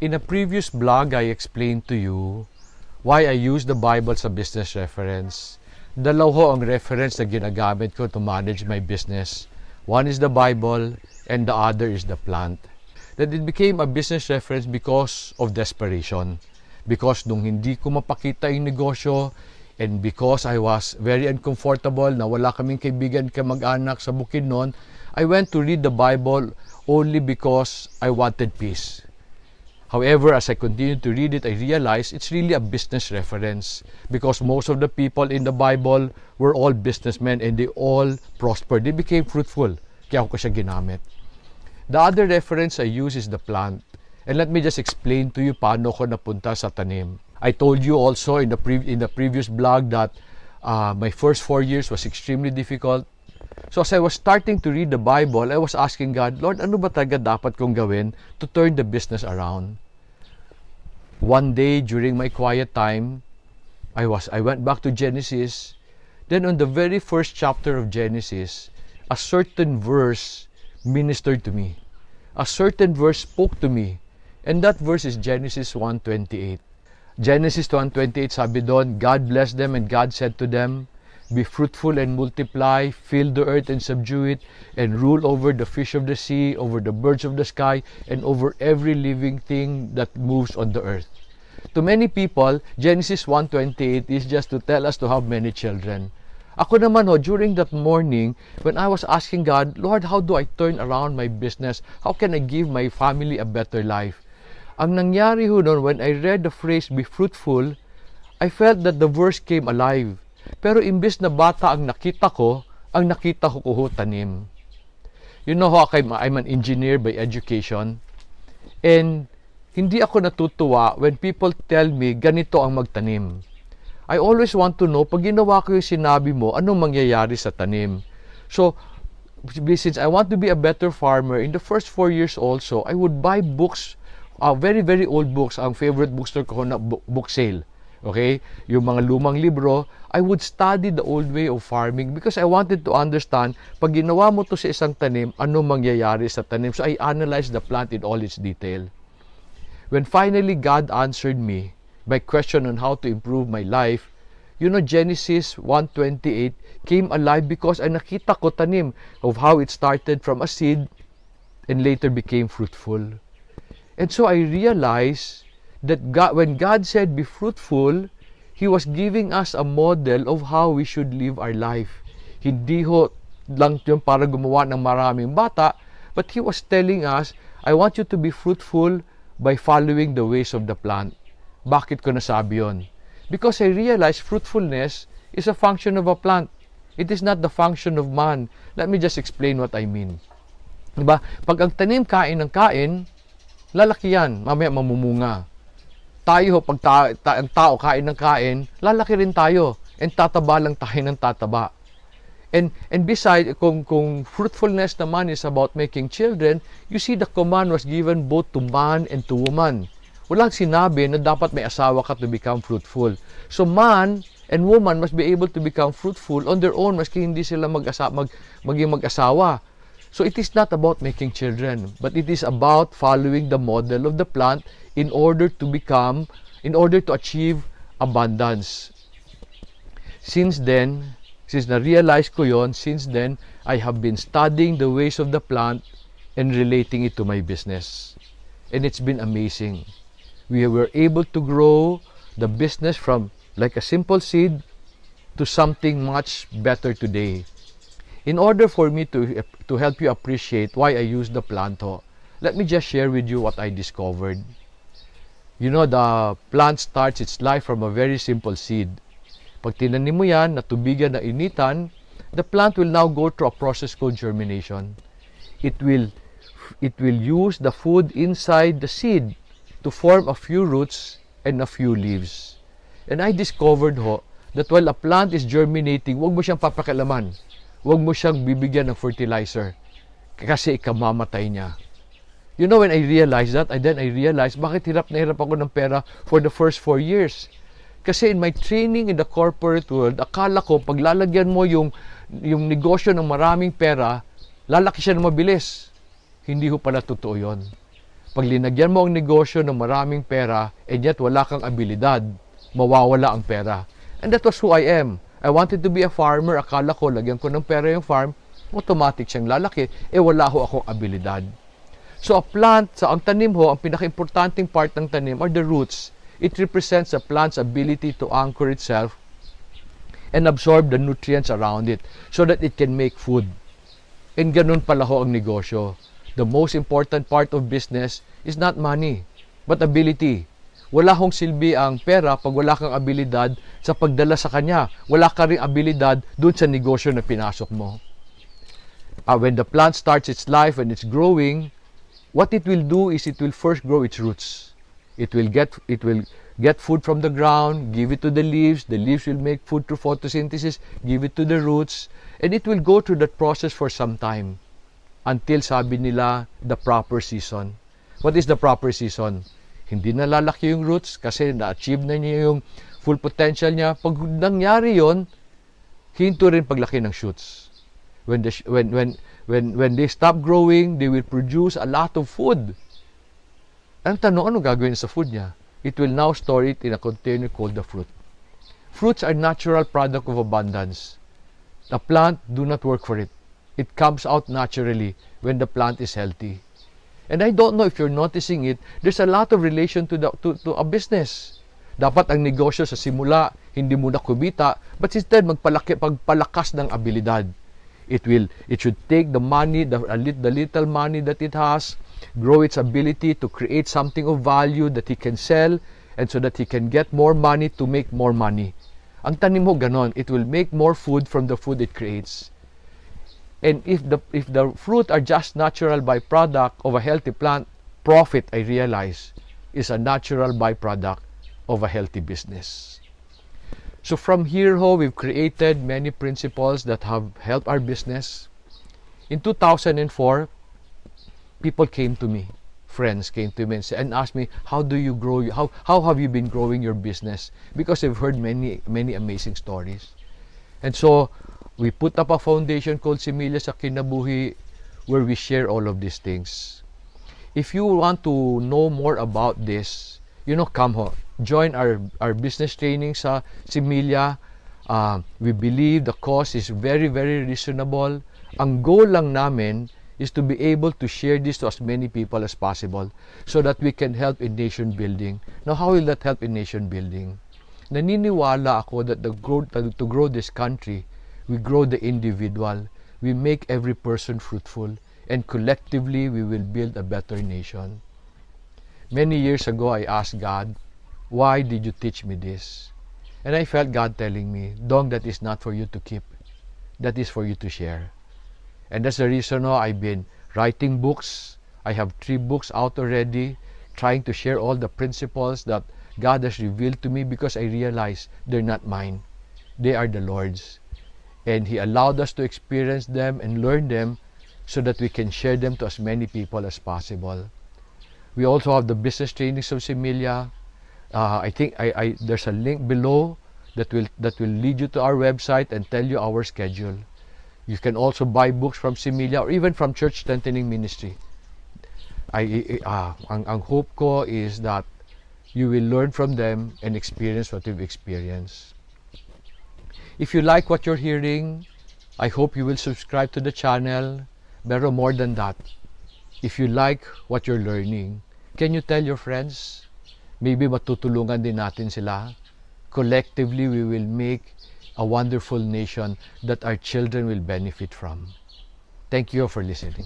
In a previous blog, I explained to you why I use the Bible as a business reference. Dalawa ho ang reference na ginagamit ko to manage my business. One is the Bible and the other is the plant. That it became a business reference because of desperation. Because nung hindi ko mapakita yung negosyo and because I was very uncomfortable na wala kaming kaibigan kamag-anak sa bukid noon, I went to read the Bible only because I wanted peace. However, as I continued to read it, I realized it's really a business reference because most of the people in the Bible were all businessmen and they all prospered. They became fruitful. Kaya ako siya ginamit. The other reference I use is the plant. And let me just explain to you paano ko napunta sa tanim. I told you also in the previous blog that my first 4 years was extremely difficult. So as I was starting to read the Bible, I was asking God, Lord, ano ba talaga dapat kong gawin to turn the business around? One day during my quiet time, I went back to Genesis. Then on the very first chapter of Genesis, a certain verse ministered to me. A certain verse spoke to me. And that verse is Genesis 1:28. Genesis 1:28, sabi doon, God blessed them and God said to them, be fruitful and multiply, fill the earth and subdue it, and rule over the fish of the sea, over the birds of the sky, and over every living thing that moves on the earth. To many people, Genesis 1:28 is just to tell us to have many children. Ako naman during that morning, when I was asking God, Lord, how do I turn around my business? How can I give my family a better life? Ang nangyari noon, when I read the phrase, be fruitful, I felt that the verse came alive. Pero imbes na bata ang nakita ko tanim. You know how I'm an engineer by education. And hindi ako natutuwa when people tell me ganito ang magtanim. I always want to know, pag ginawa ko yung sinabi mo, anong mangyayari sa tanim? So, since I want to be a better farmer, in the first 4 years also, I would buy books, very, very old books. Ang favorite bookstore ko na book sale. Okay? Yung mga lumang libro, I would study the old way of farming because I wanted to understand, pag ginawa mo to sa isang tanim, ano mangyayari sa tanim. So I analyzed the plant in all its detail. When finally God answered me my question on how to improve my life, Genesis 1:28 came alive because I nakita ko tanim of how it started from a seed and later became fruitful. And so I realized that when God said, be fruitful, He was giving us a model of how we should live our life. Hindi lang yun para gumawa ng maraming bata, but He was telling us, I want you to be fruitful by following the ways of the plant. Bakit ko nasabi yun? Because I realized fruitfulness is a function of a plant. It is not the function of man. Let me just explain what I mean. Diba? Pag ang tanim kain ng kain, lalaki yan, mamaya mamumunga. Tayo, pag ang tao kain ng kain, lalaki rin tayo. And tataba lang tayo ng tataba. And besides, kung fruitfulness naman is about making children, you see the command was given both to man and to woman. Walang sinabi na dapat may asawa ka to become fruitful. So man and woman must be able to become fruitful on their own maski hindi sila maging mag-asawa. So it is not about making children, but it is about following the model of the plant in order to achieve abundance. Since na-realize ko yon, since then, I have been studying the ways of the plant and relating it to my business. And it's been amazing. We were able to grow the business from like a simple seed to something much better today. In order for me to help you appreciate why I use the plant, let me just share with you what I discovered. The plant starts its life from a very simple seed. Pag tinanim mo yan, natubigan na initan, the plant will now go through a process called germination. It will use the food inside the seed to form a few roots and a few leaves. And I discovered that while a plant is germinating, huwag mo siyang papakialaman. Huwag mo siyang bibigyan ng fertilizer kasi ikamamatay niya. When I realized that, I realized bakit hirap na hirap ako ng pera for the first 4 years. Kasi in my training in the corporate world, akala ko pag lalagyan mo yung negosyo ng maraming pera, lalaki siya na mabilis. Hindi ho pala totoo yun. Pag linagyan mo ang negosyo ng maraming pera, and yet wala kang abilidad, mawawala ang pera. And that was who I am. I wanted to be a farmer. Akala ko, lagyan ko ng pera yung farm, automatic siyang lalaki. Wala ho akong abilidad. So a plant, ang tanim ho, ang pinaka-importanting part ng tanim are the roots. It represents a plant's ability to anchor itself and absorb the nutrients around it so that it can make food. And ganun pala ho ang negosyo. The most important part of business is not money, but ability. Wala hong silbi ang pera pag wala kang abilidad sa pagdala sa kanya. Wala ka ring abilidad dun sa negosyo na pinasok mo. When the plant starts its life and it's growing, what it will do is it will first grow its roots. It will get food from the ground, give it to the leaves will make food through photosynthesis, give it to the roots, and it will go through that process for some time until sabi nila the proper season. What is the proper season? Hindi na lalaki yung roots kasi na-achieve na niya yung full potential niya. Pag nangyari yon, hinto rin paglaki ng shoots. When they stop growing, they will produce a lot of food. Ang tanong, ano gagawin sa food niya? It will now store it in a container called the fruit. Fruits are natural product of abundance. The plant do not work for it. It comes out naturally when the plant is healthy. And I don't know if you're noticing it, there's a lot of relation to a business. Dapat ang negosyo sa simula, hindi muna kumita, but instead pagpalakas ng abilidad. It should take the money, the little money that it has, grow its ability to create something of value that he can sell, and so that he can get more money to make more money. Ang tanim mo ganon, it will make more food from the food it creates. And if the fruit are just natural byproduct of a healthy plant, profit, I realize, is a natural byproduct of a healthy business. So from here, we've created many principles that have helped our business. In 2004, people came to me, friends came to me and asked me, how do you grow? How have you been growing your business? Because they've heard many amazing stories. And so we put up a foundation called Similya sa Kinabuhi where we share all of these things. If you want to know more about this, come join our business training sa Similya. We believe the cost is very reasonable. Ang goal lang namin is to be able to share this to as many people as possible so that we can help in nation building. Now, how will that help in nation building? Naniniwala ako that to grow this country, we grow the individual, we make every person fruitful, and collectively we will build a better nation. Many years ago, I asked God, why did you teach me this? And I felt God telling me, Dong, that is not for you to keep. That is for you to share. And that's the reason I've been writing books. I have 3 books out already, trying to share all the principles that God has revealed to me because I realize they're not mine. They are the Lord's. And He allowed us to experience them and learn them so that we can share them to as many people as possible. We also have the business trainings of Similya. I think there's a link below that will lead you to our website and tell you our schedule. You can also buy books from Similya or even from Church Strengthening Ministry. Ang hope ko is that you will learn from them and experience what you've experienced. If you like what you're hearing, I hope you will subscribe to the channel. Pero more than that, if you like what you're learning, can you tell your friends? Maybe matutulungan din natin sila. Collectively, we will make a wonderful nation that our children will benefit from. Thank you for listening.